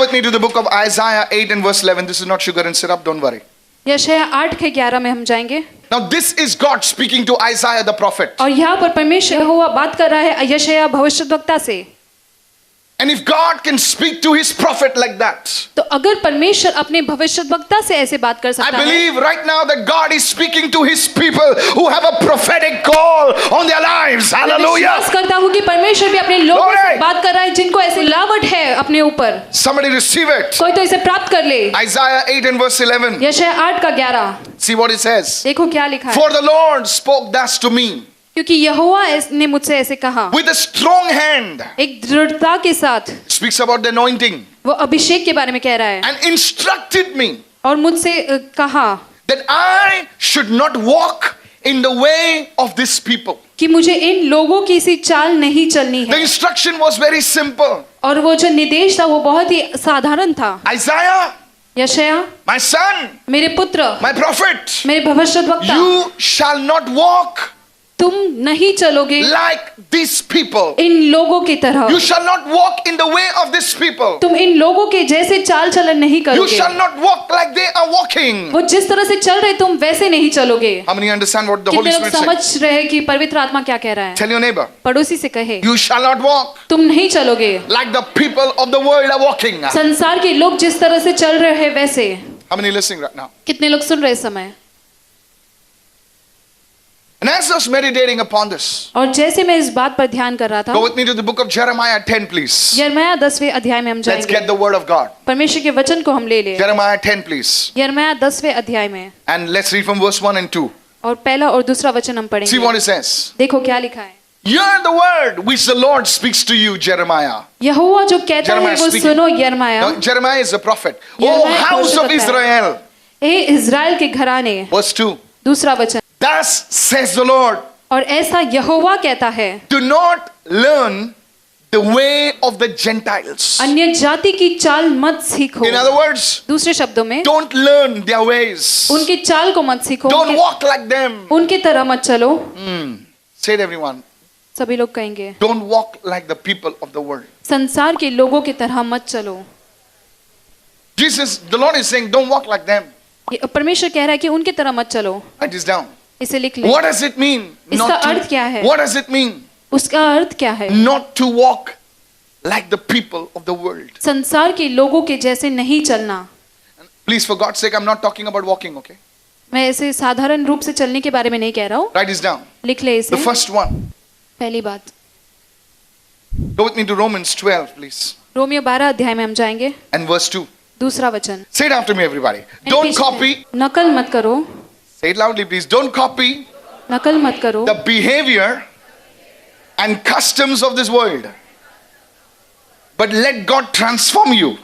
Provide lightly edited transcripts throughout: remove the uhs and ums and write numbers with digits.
with me to the book of Isaiah 8 and verse 11. This is not sugar and syrup, don't worry. यशायाह 8 के 11 में हम जाएंगे। Now this is God speaking to Isaiah the prophet. और यहाँ पर परमेश्वर यहोवा बात कर रहा है यशायाह भविष्यद्वक्ता से। And if God can speak to his prophet like that, तो अगर परमेश्वर अपने भविष्यद्वक्ता से ऐसे बात कर I सकता है, believe right now that God is speaking to his people who have a prophetic call on their lives. मैं Hallelujah. विश्वास करता हूँ कि परमेश्वर भी अपने लोगों Glory. से बात कर रहा है जिनको ऐसी लावट है अपने ऊपर। Somebody receive it. कोई तो इसे प्राप्त कर ले। Isaiah 8 and verse 11. यशायाह 8 का 11 See what it says. देखो क्या लिखा है। For the Lord spoke thus to me क्योंकि यहोवा ने मुझसे ऐसे कहा, with a strong hand. एक दृढ़ता के साथ। Speaks about the anointing. वो अभिषेक के बारे में कह रहा है। And instructed me और मुझसे कहा that I should not walk in the way of this people. कि मुझे इन लोगों की सी चाल नहीं चलनी The है। instruction was very simple. और वो जो निर्देश था वो बहुत ही साधारण था। Isaiah, यशायाह my son, मेरे पुत्र, my prophet, मेरे भविष्यद्वक्ता, you shall not walk तुम नहीं चलोगे like these people. इन लोगों की तरह। You shall not walk in the way of these people. तुम इन लोगों के जैसे चाल चलन नहीं You करोगे। shall not walk like they are walking. वो जिस तरह से चल रहे तुम वैसे नहीं चलोगे। How many understand what the Holy कितने लोग Spirit said? समझ रहे हैं कि पवित्र आत्मा क्या कह रहा है? Tell your neighbor, पड़ोसी से कहे, you shall not walk तुम नहीं चलोगे like the people of the world are walking. संसार के लोग जिस तरह से चल रहे हैं वैसे। How many listening right now? कितने लोग सुन रहे इस समय? And as I was meditating upon this, और जैसे मैं इस बात पर ध्यान कर रहा था, go with me to the book of Jeremiah 10, please. यिर्मयाह 10वें अध्याय में हम Let's जाएंगे। get the word of God. परमेश्वर के वचन को हम ले ले। Jeremiah 10, please. यिर्मयाह 10वें अध्याय में And let's read from verse 1 and 2. और पहला और दूसरा वचन हम पढ़ेंगे। See what it says. देखो क्या लिखा है। Hear the word which the Lord speaks to you, Jeremiah. यहोवा जो कहता है Jeremiah वो speaking. सुनो यिर्मयाह। Now, Jeremiah is a prophet. Oh, Jeremiah house of भविष्यद्वक्ता है। Israel. ए इज़राइल के घराने। Verse 2. दूसरा वचन। Thus says the Lord, और ऐसा यहोवा कहता है, do not learn the way of the Gentiles. अन्य जाति की चाल मत सीखो। In other words, दूसरे शब्दों में don't learn their ways. उनकी चाल को मत सीखो। Don't walk like them. उनकी तरह मत चलो। Say it, everyone. सभी लोग कहेंगे, Don't walk like the people of the world. संसार के लोगों की तरह मत चलो। The Lord is saying, don't walk like them. ये परमेश्वर कह रहा है कि उनकी तरह मत चलो। Write this down. इसे लिख ले। What does it mean? इसका अर्थ क्या है? What does it mean? उसका अर्थ क्या है? Not to walk like the people of the world. संसार के लोगों के जैसे नहीं चलना। Please, for God's sake, I'm not talking about walking, okay? मैं ऐसे साधारण रूप से चलने के बारे में नहीं कह रहा हूँ। Write this down. लिख ले इसे। The first one. पहली बात। Go with me to Romans 12, please. Romeo 12 अध्याय में हम जाएंगे। And verse 2. दूसरा वचन। Say it after me, everybody. Don't copy. नकल मत करो। Say it loudly, please. Don't copy नकल मत करो the behavior and customs of this world, but let God transform you.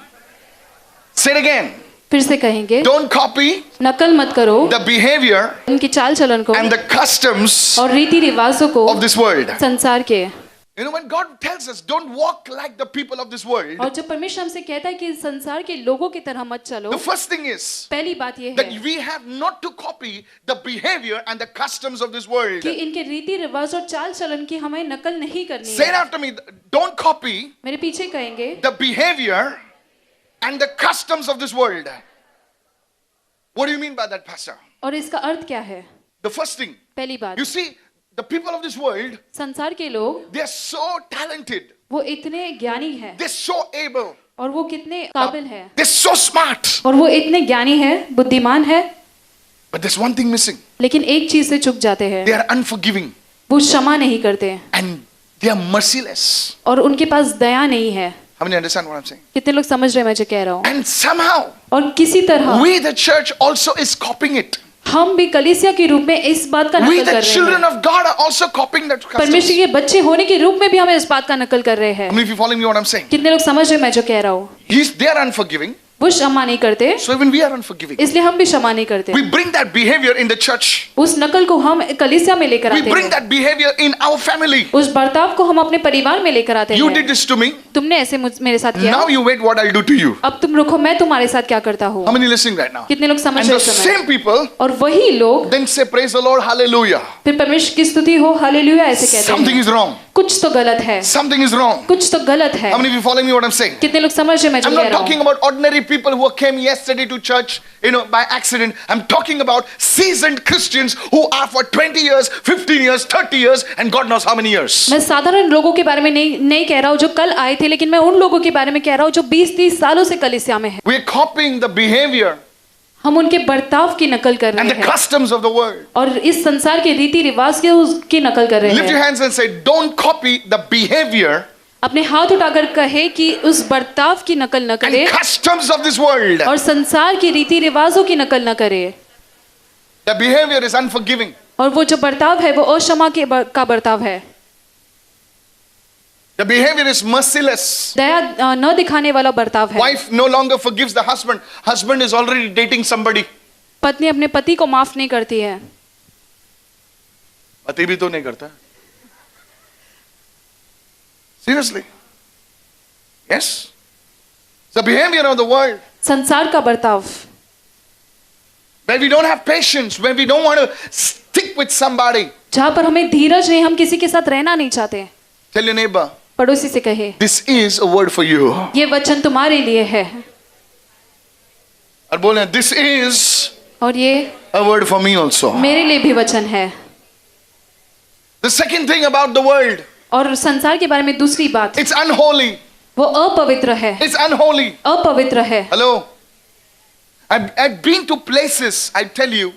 Say it again. फिर से कहेंगे, Don't copy नकल मत करो the behavior उनकी चाल चलन को and the customs और रीति रिवाजों को of this world. संसार के। You know, when God tells us, don't walk like the people of this world, और जब परमेश्वर हमसे कहता है कि संसार के लोगों की तरह मत चलो, the first thing is पहली बात ये that है we have not to copy the behavior and the customs of this world. कि इनके रीति रिवाज और चाल चलन की हमें नकल नहीं करनी Say it है। after me. Don't copy मेरे पीछे कहेंगे, the behavior and the customs of this world. What do you mean by that, Pastor? और इसका अर्थ क्या है? The first thing, पहली बात, you see, the people of this world, संसार के लोग they're so talented, वो इतने ज्ञानी है they're so able, और वो कितने काबिल है they're so smart, और वो इतने ज्ञानी है, बुद्धिमान है, but there's one thing missing. लेकिन एक चीज से चूक जाते हैं, They are unforgiving वो क्षमा नहीं करते and they are merciless. और उनके पास दया नहीं है। How many understand what I'm saying? कितने लोग समझ रहे हैं मैं जो कह रहा हूँ? And somehow, और किसी तरह we the church also is copying it. हम भी कलीसिया के रूप में इस बात का We नकल the कर रहे children हैं। of God are also copying that customs. परमेश्वर के बच्चे होने के रूप में भी हम इस बात का नकल कर रहे हैं। How many of you following me what I'm saying? कितने लोग समझ रहे हैं मैं जो कह रहा हूँ? They are unforgiving, वो क्षमा नहीं करते, so even we are unforgiving. इसलिए हम भी क्षमा नहीं करते। We bring that behavior in the church. उस नकल को हम कलीसिया में लेकर We आते bring हैं। that behavior in our family. उस बर्ताव को हम अपने परिवार में लेकर आते You did हैं। this to me. तुमने ऐसे मेरे साथ किया, Now you wait what I'll do to you. अब तुम रुको, मैं तुम्हारे साथ क्या करता हूँ। How many listening right now? कितने लोग समझ And रहे the हैं समय? same people और वही लोग then say praise the Lord, hallelujah. फिर परमेश्वर की स्तुति हो, हालेलुया ऐसे कहते Something हैं। is wrong. कुछ तो गलत है, Something is wrong. कुछ तो गलत है। How many of you following me what I'm saying? कितने लोग समझ रहे हैं मैं जो I'm कह not रहा talking हूँ? about ordinary people who came yesterday to church, by accident. I'm talking about seasoned Christians who are for 20 years, 15 years, 30 years, and God knows how many years. मैं साधारण लोगों के बारे में नहीं कह रहा हूँ जो कल आए थे, लेकिन मैं उन लोगों के बारे में कह रहा हूँ जो 20-30 सालों से कलीसिया में है। We're copying the behavior हम उनके बर्ताव की नकल कर and रहे the हैं customs of the world. और इस संसार के रीति रिवाज के उसकी नकल कर रहे Lift your हैं। hands and say, don't copy the behavior अपने हाथ उठाकर कहे कि उस बर्ताव की नकल न करे and customs of this world. और संसार की रीति रिवाजों की नकल न करे। The behavior is unforgiving. और वो जो बर्ताव है वो अक्षमा का बर्ताव है। The behavior is merciless. दया न दिखाने वाला बर्ताव है। Wife no longer forgives the husband. Husband is already dating somebody. पत्नी अपने पति को माफ नहीं करती है। पति भी तो नहीं करता. Seriously. Yes. The behavior of the world. संसार का बर्ताव, Where we don't have patience, where we don't want to stick with somebody. जहाँ पर हमें धीरज नहीं, हम किसी के साथ रहना नहीं चाहते। Tell your neighbor, पड़ोसी से कहे, this is a word for you. ये वचन तुम्हारे लिए है और बोले, this is और ये a word for me also. मेरे लिए भी वचन है। The second thing about the world, और संसार के बारे में दूसरी बात, it's unholy. वो अपवित्र है, It's unholy. अपवित्र है। Hello. I've been to places, I tell you,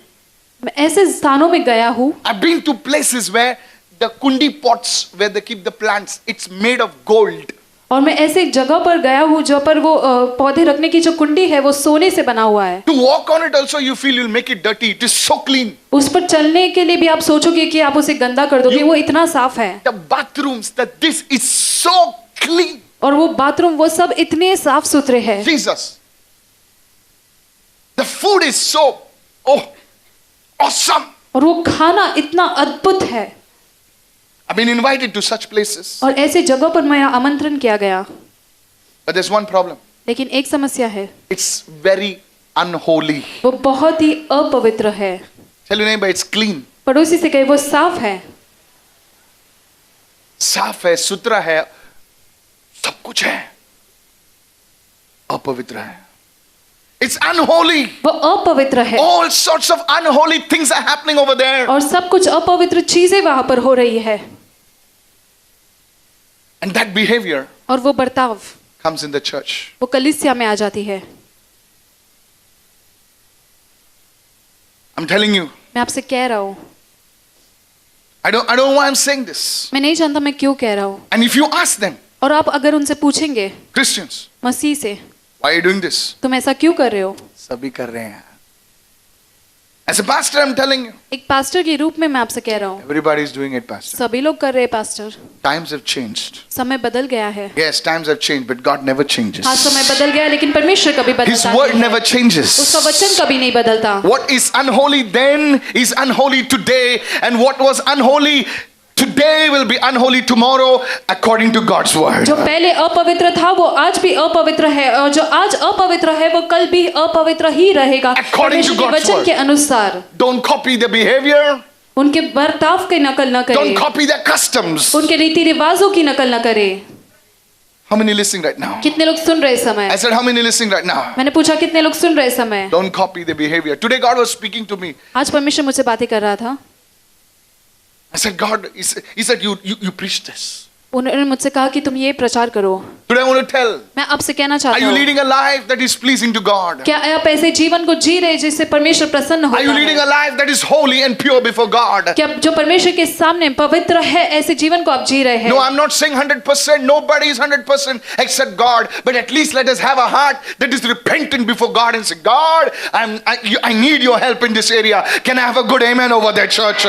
मैं ऐसे स्थानों में गया हूँ, I've been to places where the kundi pots where they keep the plants, it's made of gold. और मैं ऐसे जगह पर गया हूँ जहाँ पर वो पौधे रखने की जो कुंडी है वो सोने से बना हुआ है। To walk on it also you feel you'll make it dirty. It is so clean. उस पर चलने के लिए भी आप सोचोगे कि आप उसे गंदा कर दोगे, वो इतना साफ है। The bathrooms, that this is so clean. और वो बाथरूम वो सब इतने साफ सुथरे हैं। Jesus. The food is so awesome. और वो खाना इतना अद्भुत है। I've been invited to such places. और ऐसे जगह पर मैं आमंत्रण किया गया, But there's one problem. लेकिन एक समस्या है, It's very unholy. वो बहुत ही अपवित्र है। Tell your neighbor it's clean. पड़ोसी से कहे वो साफ है, साफ है, सुथरा है, सब कुछ है, अपवित्र है. It's unholy. वो अपवित्र है। All sorts of unholy things are happening over there. और सब कुछ अपवित्र चीजें वहां पर हो रही है। And that behavior और वो बर्ताव comes in the church. वो कलीसिया में आ जाती है। I'm telling you. मैं आपसे कह रहा हूँ, I don't know why I'm saying this. मैं नहीं जानता मैं क्यों कह रहा हूँ। And if you ask them, और आप अगर उनसे पूछेंगे Christians, मसीह से, why are you doing this? तुम ऐसा क्यों कर रहे हो? सभी कर रहे हैं. As a pastor, I'm telling you, एक पास्टर के रूप में मैं आपसे कह रहा हूँ, everybody is doing it, pastor. सभी लोग कर रहे हैं पास्टर। Times have changed. समय बदल गया है। Yes, times have changed, but God never changes. हाँ, समय बदल गया लेकिन परमेश्वर कभी His बदलता word नहीं never है। changes. उसका वचन कभी नहीं बदलता। What is unholy then is unholy today, and what was unholy today will be unholy tomorrow according to God's word. जो पहले अपवित्र था वो आज भी अपवित्र है, और जो आज अपवित्र है वो कल भी अपवित्र ही रहेगा According to परमेश्वर के God's वचन word. के अनुसार। Don't copy the behavior. उनके बर्ताव की नकल न Don't करे, copy their customs. उनके रीति रिवाजों की नकल न करे। How many listening right now? कितने लोग सुन रहे समय? I said, how many listening right now? मैंने पूछा कितने लोग सुन रहे समय? Don't copy the behavior. Today God was speaking to me. आज परमेश्वर मुझसे बातें कर रहा था। I said, God, he said, you preach this. उन्होंने मुझसे कहा कि तुम ये प्रचार करो। Today I want to tell, मैं आपसे कहना are चाहता you हूँ, leading a life that is pleasing to God? क्या आप ऐसे जीवन को जी रहे जिससे परमेश्वर प्रसन्न Are you होता leading है? a life that is holy and pure before God? क्या जो परमेश्वर के सामने पवित्र है ऐसे जीवन को आप जी रहे हैं? No, I'm not saying 100%. Nobody is 100% except God. But at least let us have a heart that is repentant before God and say, God, I need your help in this area. Can I have a good amen over there, church?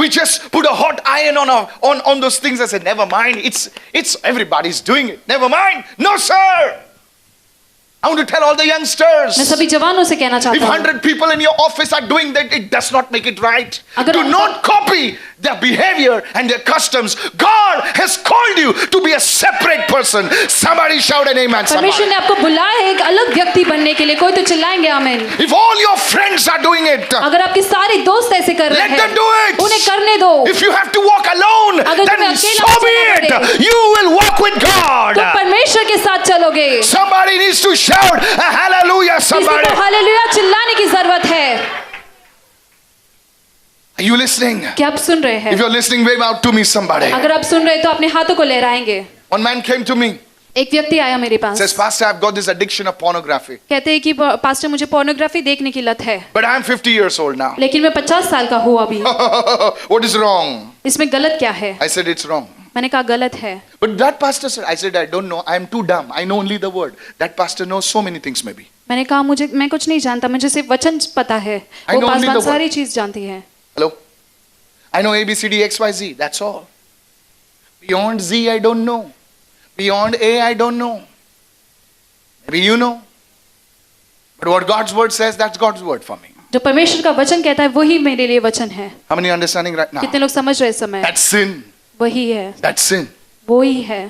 We just put a hot iron on those things and say, never mind. It's everybody's doing it. Never mind. No, sir. I want to tell all the मैं youngsters. सभी जवानों से कहना If चाहता हूँ, 100 people in your office are doing that, it does not make it right. अगर Do not copy their behavior and their customs. God has called you to be a separate person. Somebody shout an amen. परमेश्वर Somebody. ने आपको बुलाया है एक अलग व्यक्ति बनने के लिए। कोई तो चिल्लाएंगे आमीन। If all your friends are doing it, अगर आपके सारे दोस्त ऐसे कर रहे let them हैं, do it. उन्हें करने दो। If you have to walk alone, अगर then तुम्हें so अकेला be चलना it. पड़े, You will walk with God. तुम परमेश्वर के साथ चलोगे। Somebody needs to shout a hallelujah. किसी Somebody. को हालेलुया चिल्लाने की जरूरत है। Are you listening? क्या आप सुन रहे हैं? If you're listening, wave out to me, somebody. अगर आप सुन रहे हैं तो अपने हाथों को लहराएंगे। One man came to me. एक व्यक्ति आया मेरे पास, Says, Pastor, I've got this addiction of pornography. कहते हैं कि पास्टर मुझे पोर्नोग्राफी देखने की लत है, But I'm 50 years old now. लेकिन मैं 50 साल का हूँ अभी। What is wrong? इसमें गलत क्या है? I said, it's wrong. मैंने कहा गलत है। But that pastor said, I said, I don't know. I'm too dumb. I know only the word. That pastor knows so many things maybe. मैंने कहा मैं कुछ नहीं जानता, मुझे सिर्फ वचन पता है। I वो know only Paswan the word. सारी चीज जानती है। Hello? I know A, B, C, D, X, Y, Z. That's all. Beyond Z, I don't know. Beyond A, I don't know. Maybe you know. But what God's word says, that's God's word for me. जो परमेश्वर का वचन कहता है वही मेरे लिए वचन है। How many understanding right now? कितने लोग समझ रहे इस समय? That's sin. वही है, That's sin. वही है।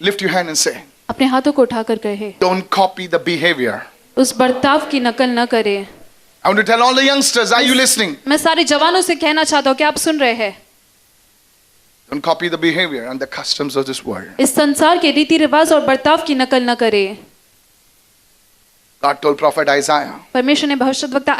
Lift your hand and say, अपने हाथों को उठाकर कहे, don't copy the behavior. उस बर्ताव की नकल न करे। I want to tell all the youngsters, are you listening? मैं सारे जवानों से कहना चाहता हूँ कि आप सुन रहे हैं। Don't copy the behavior and the customs of this world. इस संसार के रीति रिवाज और बर्ताव की नकल न करे। God told prophet Isaiah, परमेश्वर ने भविष्यद्वक्ता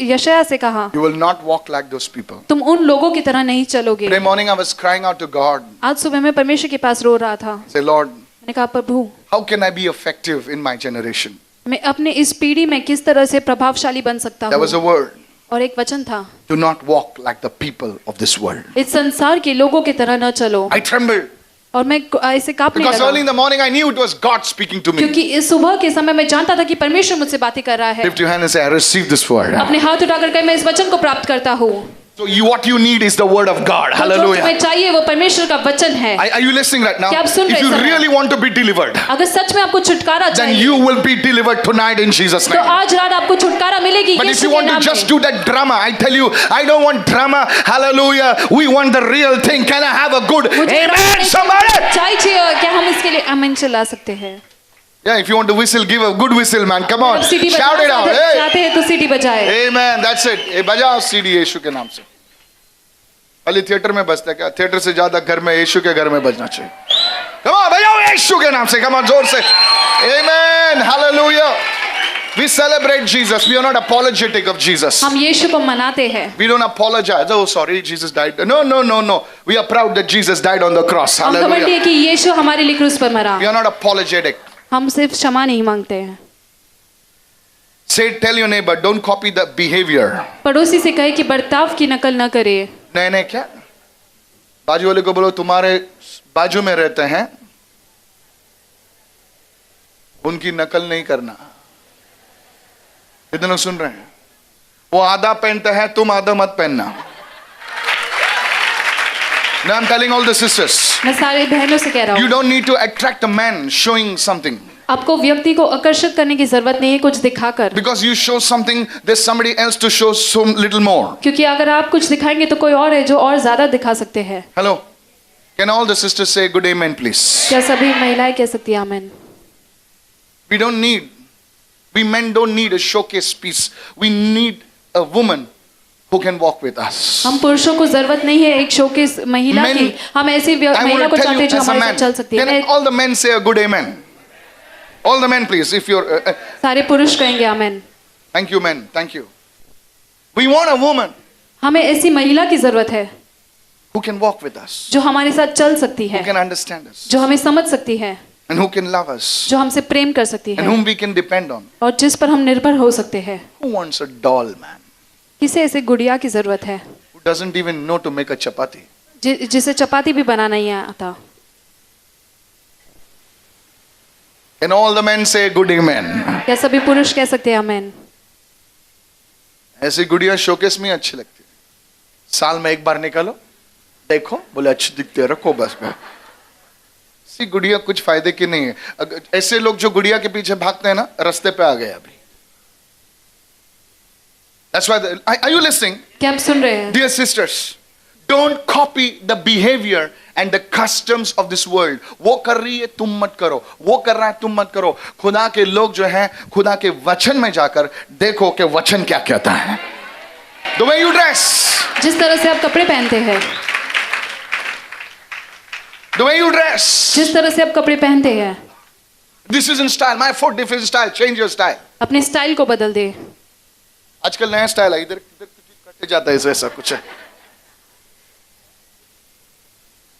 यशायाह से कहा, you will not walk like those people. तुम उन लोगों की तरह नहीं चलोगे। Today morning I was crying out to God. आज सुबह मैं परमेश्वर के पास रो रहा था। Say, Lord, मैंने कहा, प्रभु, how can I be effective in my generation? मैं अपने इस पीढ़ी में किस तरह से प्रभावशाली बन सकता There was a हूँ। word. और एक वचन था, Do not walk like the people of this world. इस संसार के लोगों की तरह न चलो। I trembled और मैं ऐसे कांपने because early in लगा, the morning I knew it was God speaking to me. क्योंकि इस सुबह के समय मैं जानता था कि परमेश्वर मुझसे बातें कर रहा है। Lift your hand and say, I receive this word. अपने हाथ उठाकर कहे, मैं इस वचन को प्राप्त करता हूँ। So what you need is the word of God. तो जो Hallelujah. तुम्हें चाहिए वो परमेश्वर का वचन है। Are you listening right now? क्या आप सुन If रहे you हैं? really want to be delivered, अगर सच में आपको छुटकारा then चाहिए you will be delivered tonight in Jesus' तो name. आज रात आपको छुटकारा मिलेगी But if यीशु you के want to नाम just में। do that drama, I tell you, I don't want drama. Hallelujah. We want the real thing. Can I have a good मुझे amen, somebody? चाहिए, क्या हम इसके लिए आमीन चिल्ला सकते हैं? Yeah, if you want to whistle, give a good whistle, man. Come on. आप सीटी Shout it out. Hey. चाहते हैं तो सीटी बजाए। Amen. That's it. ए बजाओ सीडी यीशु के नाम से। खाली थिएटर में बजता है क्या? थिएटर से ज्यादा घर में यीशु के घर में बजना चाहिए। Come on, बजाओ यीशु के नाम से। Come on, जोर से। Amen. Hallelujah. We celebrate Jesus. We are not apologetic of Jesus. हम यीशु को मनाते हैं। We don't apologize. Oh, sorry, Jesus died. No, no, no, no. We are proud that Jesus died on the cross. हम घमंडी Hallelujah. है कि यीशु हमारे लिए क्रूस पर मरा। We are not apologetic. हम सिर्फ क्षमा नहीं मांगते हैं। Say, tell your neighbor, don't copy the behavior. पड़ोसी से कहे कि बर्ताव की नकल न करे। नहीं नहीं क्या? बाजू वाले को बोलो तुम्हारे बाजू में रहते हैं, उनकी नकल नहीं करना। कितने लोग सुन रहे हैं? वो आधा पहनते हैं, तुम आधा मत पहनना। Now I'm telling all the sisters, मैं सारे बहनों से कह रहा you हूँ, don't need to attract a man showing something. आपको व्यक्ति को आकर्षित करने की जरूरत नहीं है कुछ दिखाकर, Because you show something, there's somebody else to show so little more. क्योंकि अगर आप कुछ दिखाएंगे तो कोई और है जो और ज्यादा दिखा सकते हैं। Hello? Can all the sisters say good amen, please? क्या सभी महिलाएं कह सकती हैं आमीन? We men don't need a showcase piece. We need a woman who can walk with us. हम पुरुषों को जरूरत नहीं है एक शोकेस महिला Men- की, हम ऐसी I महिला want को to tell चाहते you हैं जो as a हमारे man. साथ चल सकती Can है। all the men say a good amen? All the men, please. If you're, सारे पुरुष कहेंगे आमीन। thank you, men. Thank you. We want a woman हमें ऐसी महिला की जरूरत है who can walk with us, जो हमारे साथ चल सकती who है, can understand us, जो हमें समझ सकती है, and who can love us, जो हमसे प्रेम कर सकती and है whom we can depend on. और जिस पर हम निर्भर हो सकते हैं। Who wants a doll man किसे ऐसे गुड़िया की जरूरत है who doesn't even know to make a chapati? जिसे चपाती भी बनाना नहीं आता? And all the men say good amen. क्या सभी पुरुष कह सकते हैं आमीन? ऐसी गुड़िया शोकेस में अच्छी लगती है। साल में एक बार निकालो, देखो, बोले अच्छी दिखती है, रखो बस में। ऐसी गुड़िया कुछ फायदे की नहीं है। ऐसे लोग जो गुड़िया के पीछे भागते हैं ना, रास्ते पे आ गए अभी। That's why are you listening? क्या आप सुन रहे हैं? Dear sisters, don't copy the behavior and the customs of this world. वो कर रही है तुम मत करो, वो कर रहा है तुम मत करो। खुदा के लोग जो हैं, खुदा के वचन में जाकर देखो कि वचन क्या कहता है। The way you dress, जिस तरह से आप कपड़े पहनते हैं, the way you dress. जिस तरह से आप कपड़े पहनते हैं, This isn't style. My foot different style. Change your style. अपने स्टाइल को बदल दे। आजकल नया स्टाइल है, इधर इधर कटे जाता है, ऐसा कुछ है।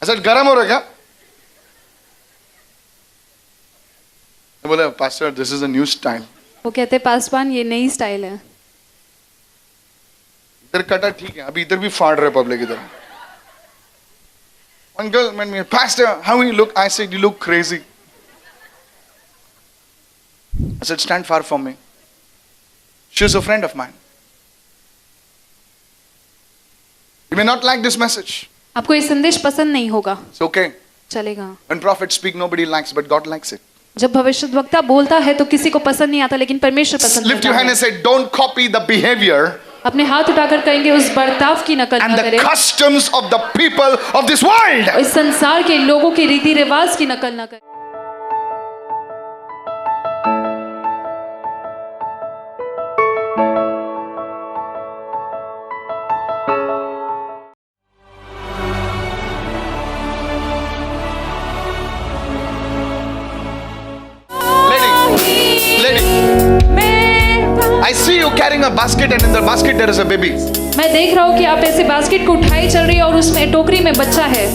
ऐसा गरम हो रहा है क्या? मैं बोला pastor this is a new style. वो कहते हैं पासवान ये नई स्टाइल है। इधर कटा ठीक है, अभी इधर भी फाड़ रहे पब्लिक इधर। One girl met me, Pastor, how you look? I said, you look crazy. I said, stand far from me. She was a friend of mine. You may not like this message. आपको ये संदेश पसंद नहीं होगा, It's okay. चलेगा। When prophets speak, nobody likes, but God likes it. जब भविष्यद्वक्ता बोलता है तो किसी को पसंद नहीं आता, लेकिन परमेश्वर पसंद Lift your करता hand है। and say, don't copy the behavior अपने हाथ उठाकर कहेंगे उस बर्ताव की नकल and न the करें, customs of the people of this world. और इस संसार के लोगों के रीति रिवाज की नकल न करें। Lady, I see you carrying a basket and in the basket there is a baby. मैं देख रहा हूँ कि आप ऐसे बास्केट को उठाई चल रही है और उसमें टोकरी में बच्चा है।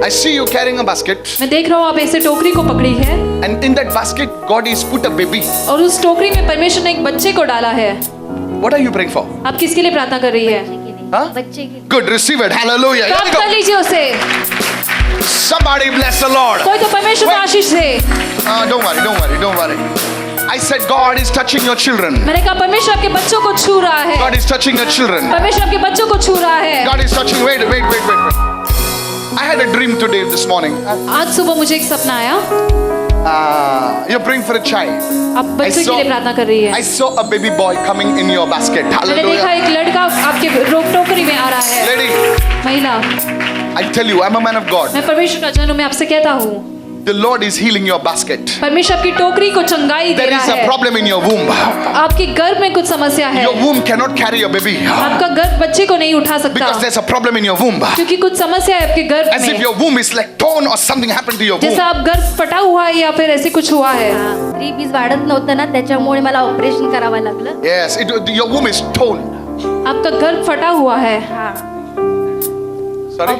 I see you carrying a basket मैं देख रहा हूँ आप ऐसे टोकरी को पकड़ी है and in that basket God is put a baby. और उस टोकरी में परमेश्वर ने एक बच्चे को डाला है। What are you praying for? आप किसके लिए प्रार्थना कर रही है? Huh? बच्चे के Good, receive it. Hallelujah. Let प्राप्त me कर go. लीजिए उसे। Somebody bless the Lord. कोई तो परमेश्वर को आशीष दे। Don't worry. I said God is touching your children. मैंने कहा परमेश्वर आपके बच्चों को छू रहा है। God is touching your children. परमेश्वर आपके बच्चों को छू रहा है। God is touching. Wait. I had a dream today this morning. आज सुबह मुझे एक सपना आया। You're praying for a child. आप बच्चे के लिए प्रार्थना कर रही I है। saw a baby boy coming in your basket. मैंने देखा Hallelujah. एक लड़का आपके टोकरी में आ रहा है। Lady, महिला, I tell you, I'm a man of God. मैं परमेश्वर का जन हूँ, मैं आपसे कहता हूँ The Lord is healing your basket. परमेश्वर आपकी टोकरी को चंगाई दे There रहा is a है। problem in your womb. आपके गर्भ में कुछ समस्या है। Your womb cannot carry a baby आपका गर्भ बच्चे को नहीं उठा सकता because there's a problem in your womb. क्योंकि कुछ समस्या है आपके गर्भ As if में। your womb is like torn or something happened to your womb. जैसा आप गर्भ फटा हुआ है या फिर ऐसे कुछ हुआ है। स्त्री बीज वाढत नव्हतं ना, त्याच्यामुळे मला ऑपरेशन करावं लागलं। Yes, your womb is torn. आपका गर्भ फटा हुआ है। हा, Sorry?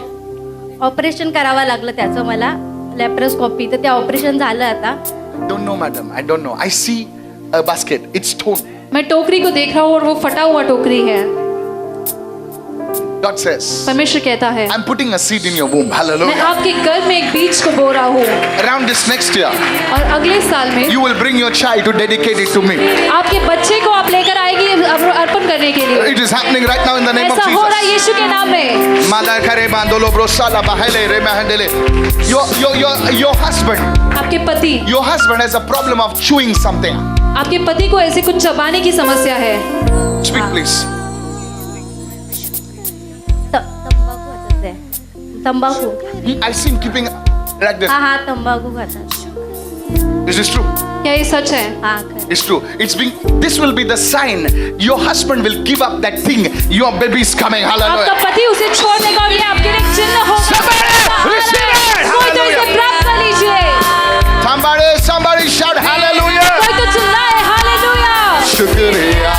ऑपरेशन करावं लागलं त्याचं मला, लॅप्रोस्कोपी, तर ते ऑपरेशन झालं आता। Don't know, madam. I don't know. I see a basket. It's torn. मैं टोकरी को देख रहा हूँ और वो फटा हुआ टोकरी है। God says, परमेश्वर कहता है I'm putting a seed in your womb. मैं Hallelujah. आपके गर्भ में एक बीज को बो रहा हूँ Around this next year, और अगले साल में you will bring your child to dedicate it to me. आपके बच्चे को आप लेकर आएगी अर्पण करने के लिए। It is happening right now in the name of ऐसा हो रहा है Jesus. यीशु के नाम में। Mada kare bandolo brosala bahele re mahandele. Your husband, आपके पति has a problem of chewing something. आपके पति को ऐसे कुछ चबाने की समस्या है। Speak please. तंबाखू खातात आहे। तंबाखू, I see him keeping like this. हा तंबाखू खातात। This is true. क्या ये सच है? हा खरं। It's true. This will be the sign. Your husband will give up that thing. Your baby is coming. आपका Hallelujah. पति उसे छोड़ देगा और ये आपके लिए चिन्ह होगा। Somebody receive it. कोई तो इसे प्राप्त कर लीजिए। Somebody shout hallelujah. कोई तो चिल्लाए hallelujah. Shukriya.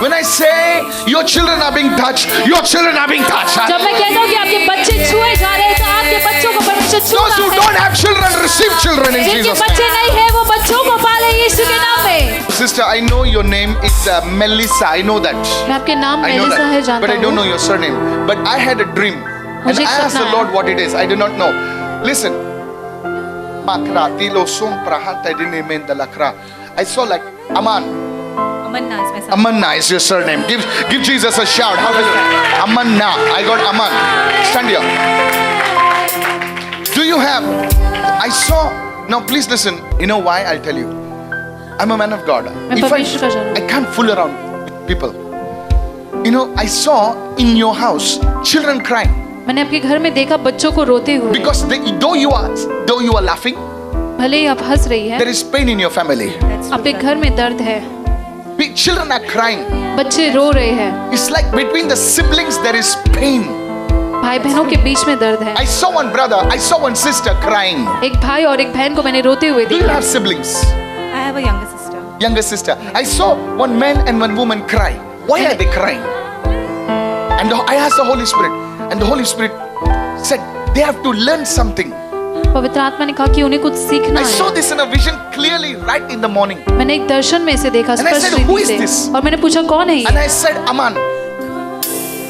When I say your children are being touched, your children are being touched. जब मैं कहता हूँ कि आपके बच्चे छुए जा रहे हैं तो आपके बच्चों को परमेश्वर छू Those who रहा don't है। have children, receive children in जिनके Jesus' बच्चे name. नहीं है वो बच्चों को पाले यीशु के नाम में। Sister, I know your name is Melissa. I know that. मैं आपके नाम I know मेलिसा है that. But जानता I don't know हूँ। your surname. But I had a dream. And मुझे I एक asked the सपना Lord आया। what it is. I did not know. Listen. I saw like Aman. Amanna is your surname. Give Jesus a shout. Hallelujah. Amanna. I got Aman. Stand here. Do you have? I saw. Now please listen. You know why? I'll tell you. I'm a man of God. I can't fool around with people. You know, I saw in your house children crying. मैंने आपके घर में देखा बच्चों को रोते हुए। Because though you are laughing, भले ही आप हंस रही है, there is pain in your family. आपके घर में दर्द है। Children are crying. बच्चे रो रहे हैं, It's like between the siblings there is pain. भाई बहनों के बीच में दर्द है। I saw one brother, I saw one sister crying. एक भाई और एक बहन को मैंने रोते हुए Do you देखा। have siblings? I have a younger sister. Younger sister. I saw one man and one woman cry. Why are they crying? And I asked the Holy Spirit, and the Holy Spirit said they have to learn something. पवित्र आत्मा ने कहा कि उन्हें कुछ सीखना I saw है। this in a vision clearly right in the morning. मैंने एक दर्शन में इसे देखा And I स्पष्ट said, "Who is रीति this?" से, और मैंने पूछा कौन है And ये? I said, Aman.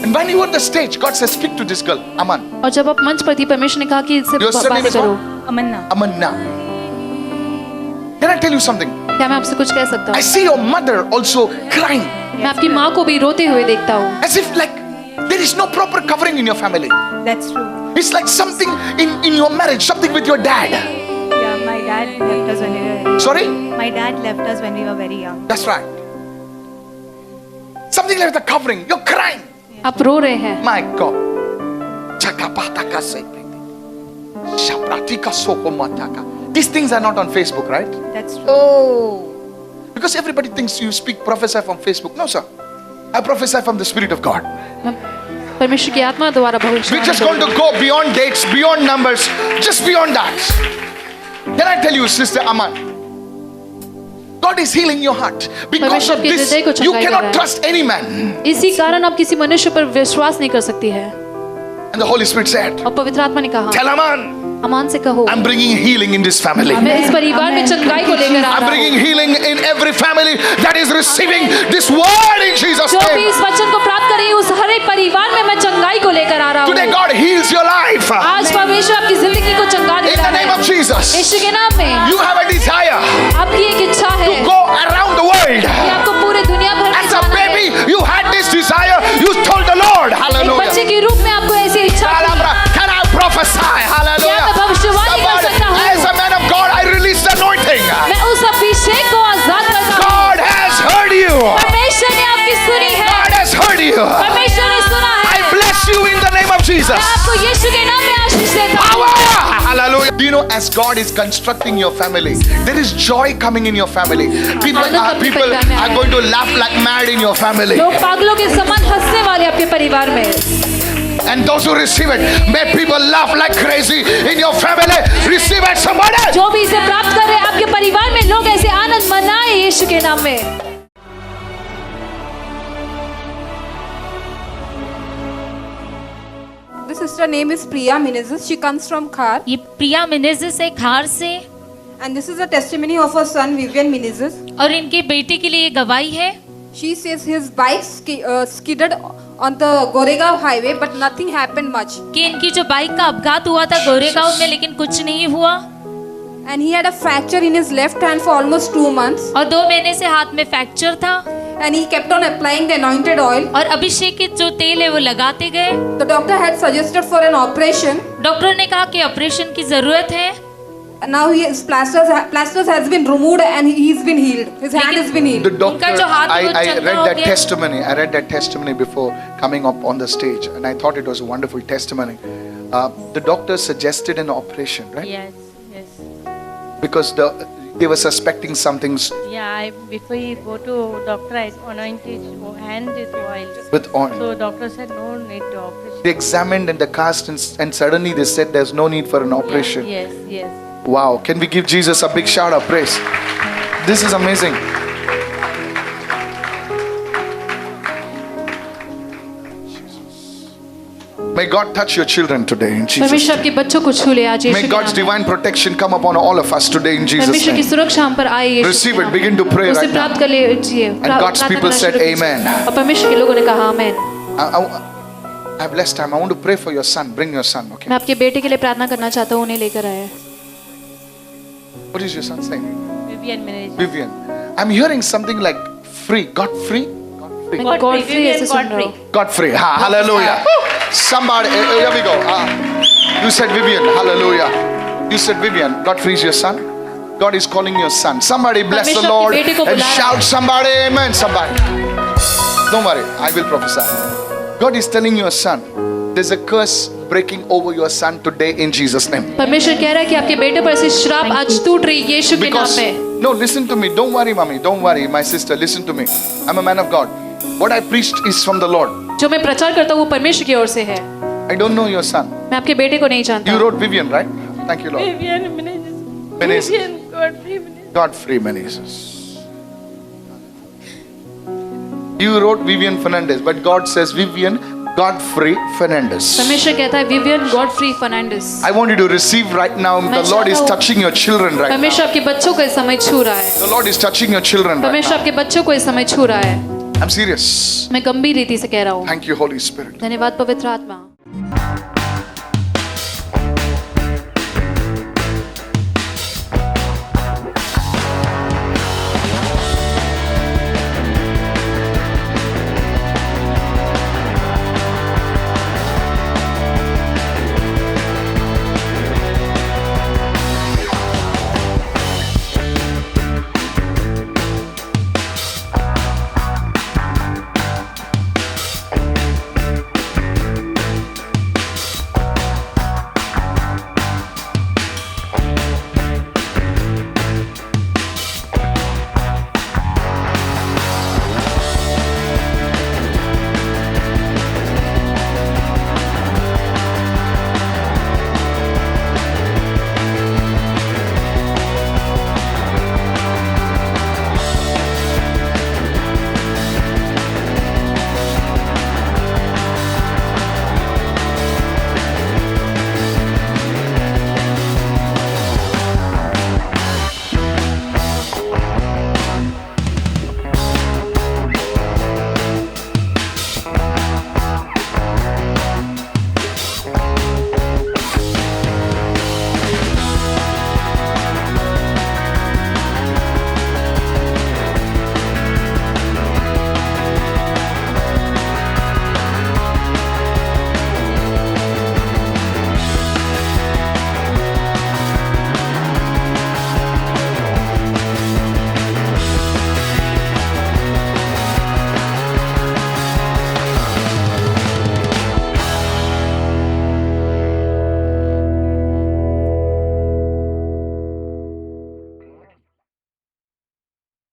And when you were on the stage, God said, speak to this girl, Aman. और जब आप मंच पर थी, परमेश्वर ने कहा कि इससे Your surname बात is करो। what? Amanna. Amanna. Can I tell you something? क्या मैं आपसे कुछ कह सकता I हूँ? see your mother also crying. मैं आपकी माँ को भी रोते हुए देखता हूँ, As if like there is no proper covering in your family. That's true. It's like something in your marriage, something with your dad. Yeah, my dad left us when we were. Sorry? My dad left us when we were very young. That's right. Something like the covering. You're crying. आप रो रहे हैं। My God. Chakapataka sepriti. Shapratika sokomataka. These things are not on Facebook, right? That's true. Oh. Because everybody thinks you speak, prophesy from Facebook. No, sir. I prophesy from the Spirit of God. मैं परमेश्वर की आत्मा द्वारा We're भविष्यवाणी just going to go beyond dates, beyond numbers, just beyond that. Can I tell you, Sister Aman? God is healing your heart. Because परमेश्वर of के this, हृदय को you चंगाई कर cannot रहा है। trust any man. इसी कारण आप किसी मनुष्य पर विश्वास नहीं कर सकती है। And the Holy Spirit said, और पवित्र आत्मा ने कहा, tell Aman, अमान से कहो, I'm bringing healing in this family. मैं इस परिवार में चंगाई को लेकर आ I'm रहा bringing हूँ। healing in every family that is receiving this word in Jesus' जो भी name. इस वचन को प्राप्त करें, उस हर एक परिवार में मैं चंगाई को लेकर आ रहा Today हूँ। God heals your life. आज परमेश्वर आपकी जिंदगी को चंगा दे In the रहा name of है। Jesus. यीशु के नाम में You have a desire आपकी एक इच्छा है to go around the world. कि आपको पूरे दुनिया भर में As a जाना है। baby, you had this desire. You told the Lord, एक hallelujah. बच्चे के रूप में आपको ऐसी इच्छा थी। Can I prophesy? Hallelujah. क्या मैं भविष्यवाणी कर सकता हूँ? As a man of God, I release the anointing. मैं उस अभिषेक को आजाद करता हूँ। God has heard you. परमेश्वर ने आपकी सुनी है। God has heard you. परमेश्वर ने सुना I है। bless you in the name of Jesus. मैं आपको यीशु के नाम में आशीष देता हूँ। Power! Hallelujah. Do you know, as God is constructing your family, there is joy coming in your family. People are going to laugh like mad in your family. लोग पागलों के समान हंसने वाले आपके परिवार में। And those who receive it, may people laugh like crazy in your family. Receive it, somebody. जो भी इसे प्राप्त कर रहे हैं आपके परिवार में, लोग ऐसे आनंद मनाए यीशु के नाम में। The sister name is Priya Menezes. She comes from Khar, ये प्रिया मेनेजिस है खार से, and this is a testimony of her son Vivian Menezes. और इनके बेटे के लिए गवाही है। She says his bike skidded on the Goregaon highway, but nothing happened much. कि इनकी जो बाइक का अपघात हुआ था गोरेगांव में, लेकिन कुछ नहीं हुआ, And he had a fracture in his left hand for almost 2 months. और 2 महीने से हाथ में फ्रैक्चर था, And he kept on applying the anointed oil. और अभिषेक के जो तेल है वो लगाते गए। The doctor had suggested for an operation. Doctor ने कहा कि ऑपरेशन की जरूरत है, And now his plasters has been removed and he's been healed. His hand has been healed. The doctor, उनका जो हाथ है वो I चंगा read हो that गया। testimony. I read that testimony before coming up on the stage, and I thought it was a wonderful testimony. The doctor suggested an operation, right? Yes, yes. Because they were suspecting something Yeah, before you go to doctor, I anoint his hand with oil. with oil. So doctor said no need to operation. They examined in the cast, and suddenly they said there's no need for an operation. Yes, yes. Wow, can we give Jesus a big shout of praise? This is amazing. May God touch your children today in Jesus' परमेश्वर name. आपके बच्चों को छू ले आज यीशु May के God's नाम में। divine protection come upon all of us today in Jesus' परमेश्वर की name. सुरक्षा हम पर आए यीशु Receive के it. नाम Begin to में। pray उसे right प्राप्त now. कर लीजिए। God's प्रार्थना people करना said शुरू कीजिए। amen. और परमेश्वर के लोगों ने कहा आमेन। I have less time. I want to pray for your son. Bring your son, okay? मैं आपके बेटे के लिए प्रार्थना करना चाहता हूँ, उन्हें लेकर आए। What is your son's name? Vivian Menezes. Vivian. I'm hearing something like free. God free? God free. मैं गॉड फ्री ऐसे सुन रहा हूँ। God free. Ha, hallelujah. Somebody, here we go. You said Vivian. Hallelujah. You said Vivian. God frees your son. God is calling your son. Somebody bless the परमेश्वर Lord के बेटे को and बुला रहा है। shout somebody amen. Somebody. Don't worry. I will prophesy. God is telling your son, there's a curse breaking over your son today in Jesus' name. परमेश्वर कह रहा है कि आपके बेटे पर से श्राप आज टूट रही यीशु के नाम Because, में। no, listen to me. Don't worry, mommy. Don't worry, my sister. Listen to me. I'm a man of God. What I preached is from the Lord. जो मैं प्रचार करता हूँ वो परमेश्वर की ओर से है। I don't know your son. मैं आपके बेटे को नहीं जानता। You wrote Vivian, right? Thank you, Lord. Vivian Menezes. Menezes. Vivian Godfrey Menezes. Godfrey Menezes. You wrote Vivian Fernandez, but God says Vivian Godfrey Fernandez. परमेश्वर कहता है Vivian Godfrey Fernandez. I want you to receive right now. The Lord is touching your children right now. परमेश्वर आपके बच्चों को इस समय छू रहा है। The Lord is touching your children right परमेश्वर now. आपके बच्चों को इस समय छू रहा है। I'm serious. मैं गंभीर रीति से कह रहा हूँ। Thank you, Holy Spirit. धन्यवाद पवित्र आत्मा।